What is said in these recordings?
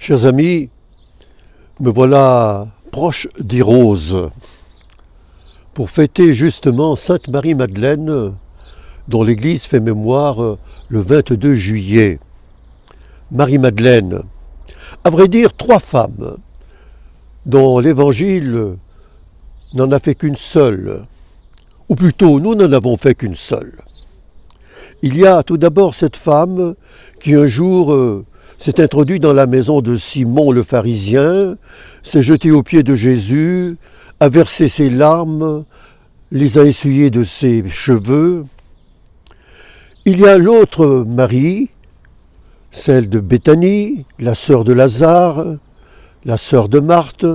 Chers amis, me voilà proche des roses pour fêter justement Sainte Marie-Madeleine, dont l'Église fait mémoire le 22 juillet. Marie-Madeleine, à vrai dire, trois femmes, dont l'Évangile n'en a fait qu'une seule, ou plutôt nous n'en avons fait qu'une seule. Il y a tout d'abord cette femme qui un jour s'est introduite dans la maison de Simon le pharisien, s'est jetée aux pieds de Jésus, a versé ses larmes, les a essuyées de ses cheveux. Il y a l'autre Marie, celle de Béthanie, la sœur de Lazare, la sœur de Marthe,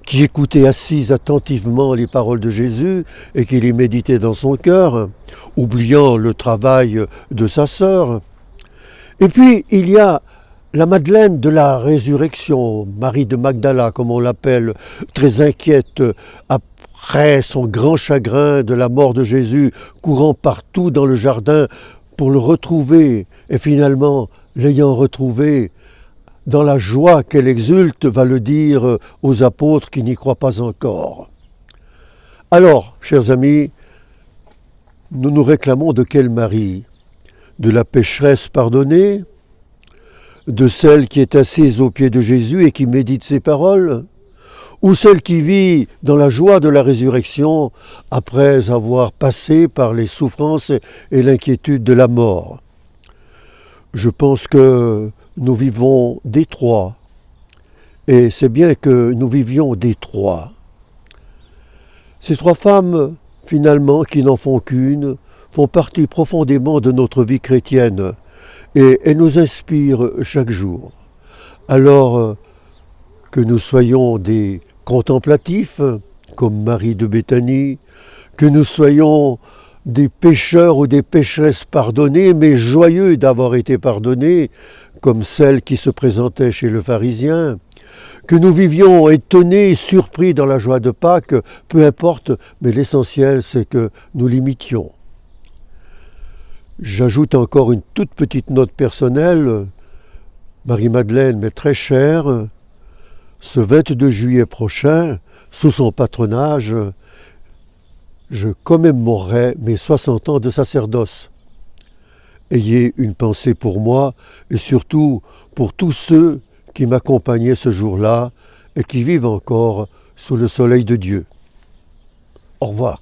qui écoutait assise attentivement les paroles de Jésus et qui les méditait dans son cœur, oubliant le travail de sa sœur. Et puis il y a la Madeleine de la résurrection, Marie de Magdala comme on l'appelle, très inquiète après son grand chagrin de la mort de Jésus, courant partout dans le jardin pour le retrouver et finalement l'ayant retrouvé, dans la joie qu'elle exulte, va le dire aux apôtres qui n'y croient pas encore. Alors, chers amis, nous nous réclamons de quelle Marie? De la pécheresse pardonnée? De celle qui est assise aux pieds de Jésus et qui médite ses paroles? Ou celle qui vit dans la joie de la résurrection après avoir passé par les souffrances et l'inquiétude de la mort? Je pense que nous vivons des trois, et c'est bien que nous vivions des trois. Ces trois femmes, finalement, qui n'en font qu'une, font partie profondément de notre vie chrétienne, et elles nous inspirent chaque jour. Alors que nous soyons des contemplatifs, comme Marie de Béthanie, que nous soyons des pécheurs ou des pécheresses pardonnés, mais joyeux d'avoir été pardonnés, comme celle qui se présentait chez le pharisien, que nous vivions étonnés, surpris dans la joie de Pâques, peu importe, mais l'essentiel c'est que nous l'imitions. J'ajoute encore une toute petite note personnelle. Marie-Madeleine m'est très chère. Ce 22 juillet prochain, sous son patronage, je commémorerai mes 60 ans de sacerdoce. Ayez une pensée pour moi et surtout pour tous ceux qui m'accompagnaient ce jour-là et qui vivent encore sous le soleil de Dieu. Au revoir.